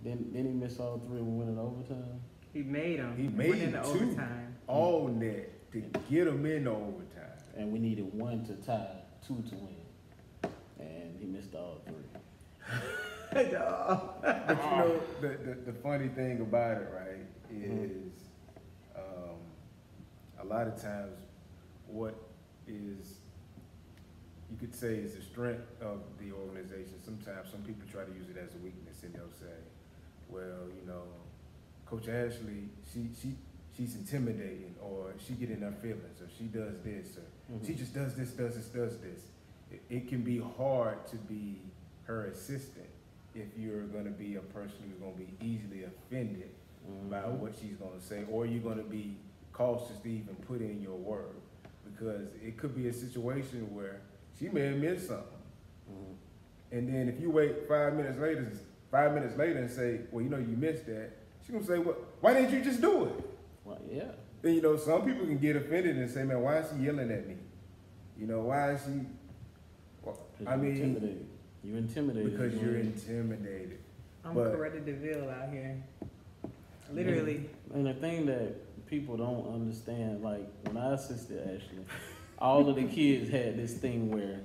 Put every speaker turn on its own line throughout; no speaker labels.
Then he missed all three and went in overtime.
He made them.
He
Went
made
into
two
overtime.
all net to get them in overtime.
And we needed one to tie, two to win. And he missed all three.
No.
But you know, the funny thing about it, right, is a lot of times what is, you could say, is the strength of the organization. Sometimes some people try to use it as a weakness, and they'll say, well, you know, Coach Ashley, she's intimidating, or she get in her feelings, or she does this, or she just does this. It can be hard to be her assistant if you're going to be a person who's going to be easily offended by what she's going to say, or you're going to be cautious to even put in your word, because it could be a situation where she may have missed something. And then if you wait 5 minutes later and say, well, you know, you missed that, she's going to say, well, why didn't you just do it?
Well, yeah.
Then, you know, some people can get offended and say, man, why is she yelling at me? You know, why is she, well, I mean,
intimidated. You're intimidated.
because you're intimidated.
I'm
But-
Coretta DeVille out here. Literally.
And the thing that people don't understand, like when I assisted Ashley, all of the kids had this thing where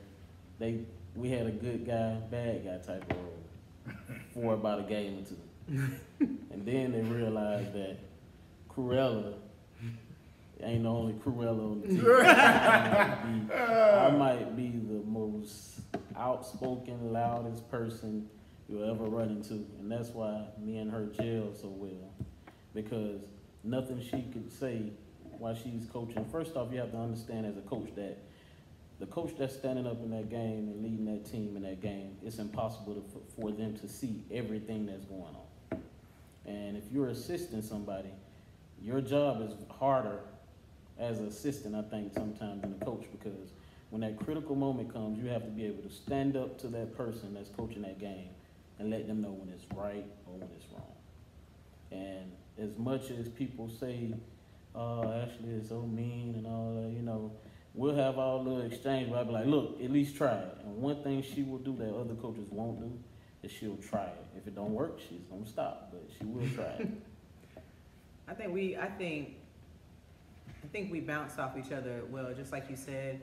we had a good guy, bad guy type of role for about a game or two. And then they realized that Cruella ain't the only Cruella on the team. I might be the most outspoken, loudest person you'll ever run into. And that's why me and her gel so well. Because nothing she could say while she's coaching. First off, you have to understand as a coach that the coach that's standing up in that game and leading that team in that game, it's impossible for them to see everything that's going on. And if you're assisting somebody, your job is harder as an assistant, I think, sometimes than a coach, because when that critical moment comes, you have to be able to stand up to that person that's coaching that game and let them know when it's right or when it's wrong. And as much as people say, Ashley is so mean and all that, you know, we'll have our little exchange where I'll be like, look, at least try it. And one thing she will do that other coaches won't do is she'll try it. If it don't work, she's gonna stop, but she will try it.
I think we bounce off each other well, just like you said.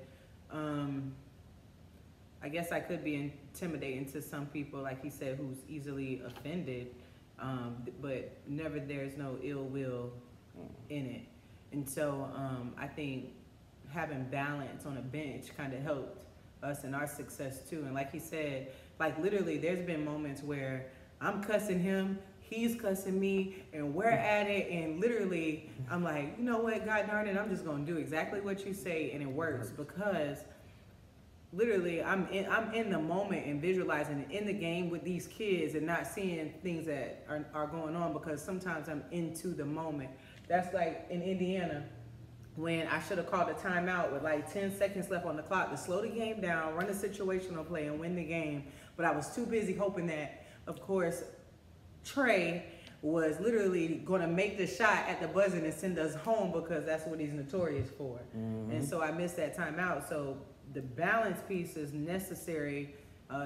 I guess I could be intimidating to some people, like he said, who's easily offended, but never there's no ill will in it. And so I think having balance on a bench kind of helped us in our success too. And like he said, like literally there's been moments where I'm cussing him, he's cussing me, and we're at it, and literally I'm like, you know what, God darn it, I'm just gonna do exactly what you say, and it works, because literally I'm in the moment and visualizing in the game with these kids and not seeing things that are going on, because sometimes I'm into the moment. That's like in Indiana, when I should have called a timeout with like 10 seconds left on the clock to slow the game down, run a situational play, and win the game. But I was too busy hoping that, of course, Trey was literally going to make the shot at the buzzer and send us home, because that's what he's notorious for. And so I missed that timeout. So the balance piece is necessary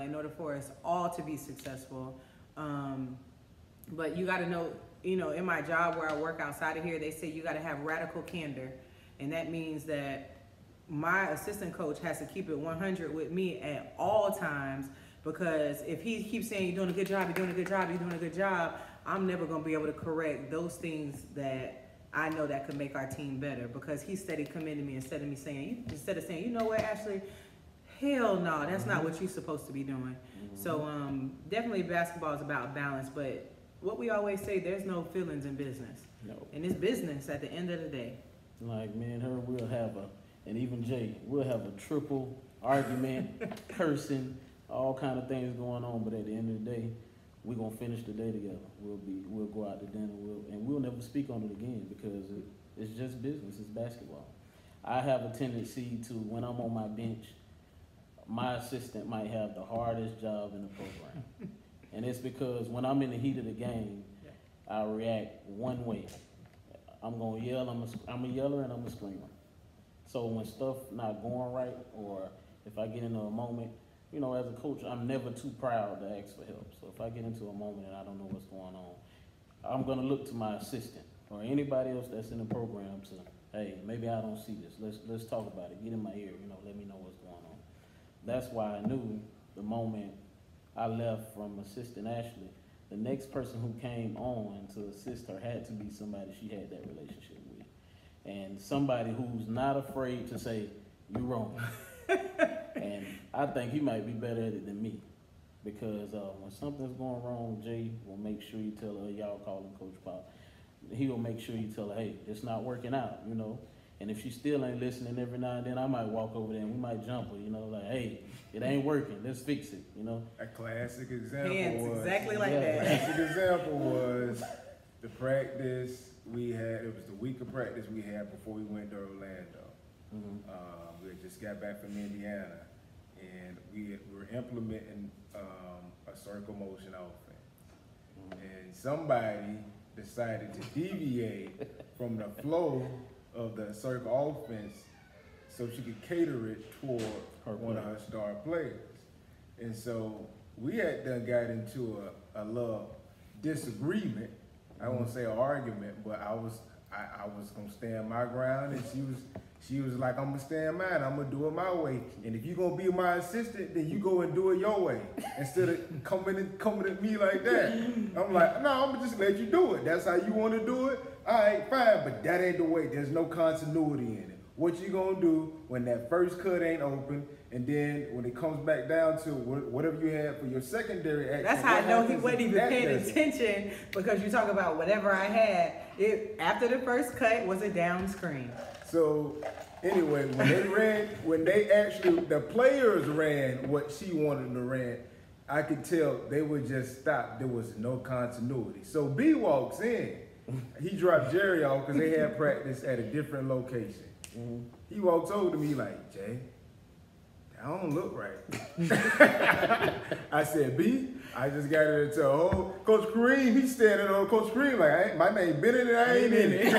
in order for us all to be successful. But you got to know, you know, in my job where I work outside of here, they say you got to have radical candor. And that means that my assistant coach has to keep it 100 with me at all times, because if he keeps saying, you're doing a good job, you're doing a good job, you're doing a good job, I'm never going to be able to correct those things that I know that could make our team better, because he steady commending me instead of saying, you know what, Ashley, hell no, that's not what you're supposed to be doing. So definitely basketball is about balance, but what we always say, there's no feelings in business.
No.
And it's business at the end of the day.
Like me and her, we'll have and even Jay, we'll have a triple argument, cursing, all kind of things going on. But at the end of the day, we're gonna finish the day together. We'll go out to dinner, and we'll never speak on it again, because it's just business. It's basketball. I have a tendency to, when I'm on my bench, my assistant might have the hardest job in the program, and it's because when I'm in the heat of the game, I react one way. I'm gonna yell. I'm a yeller and I'm a screamer. So when stuff not going right, or if I get into a moment, you know, as a coach, I'm never too proud to ask for help. So if I get into a moment and I don't know what's going on, I'm gonna look to my assistant or anybody else that's in the program to, hey, maybe I don't see this. Let's talk about it. Get in my ear, you know, let me know what's going on. That's why I knew the moment I left from assistant Ashley, the next person who came on to assist her had to be somebody she had that relationship with. And somebody who's not afraid to say, you wrong. And I think he might be better at it than me. Because when something's going wrong, Jay will make sure you tell her, y'all call him Coach Pop. He will make sure you tell her, hey, it's not working out, you know. And if she still ain't listening every now and then, I might walk over there and we might jump her, you know, like, hey, it ain't working, let's fix it, you know.
A classic example
Hands
was
exactly like
Yeah.
that.
classic example was the practice we had. It was the week of practice we had before we went to Orlando.
Mm-hmm.
We had just got back from Indiana, and we were implementing a circle motion offense. And somebody decided to deviate from the flow of the circle offense so she could cater it toward one of her star players. And so we had done got into a little disagreement. I won't say an argument, but I was gonna stand my ground, and she was like, I'm gonna stand mine, I'm gonna do it my way. And if you're gonna be my assistant, then you go and do it your way. Instead of coming at me like that. I'm like, no, I'm gonna just let you do it. That's how you wanna do it? All right, fine, but that ain't the way. There's no continuity in it. What you gonna do when that first cut ain't open, and then when it comes back down to whatever you had for your secondary action?
That's how I know he
happens
wasn't
if
even
that
paying
doesn't?
attention, because you talk about whatever I had. It after the first cut was a down screen.
So anyway, when the players ran what she wanted them to ran, I could tell they would just stop. There was no continuity. So B walks in. He dropped Jerry off because they had practice at a different location.
Mm-hmm.
He walks over to me like, Jay, I don't look right. I said, B, I just got her to tell Coach Kareem, he's standing on Coach Kareem like, my name been in it, I ain't in it.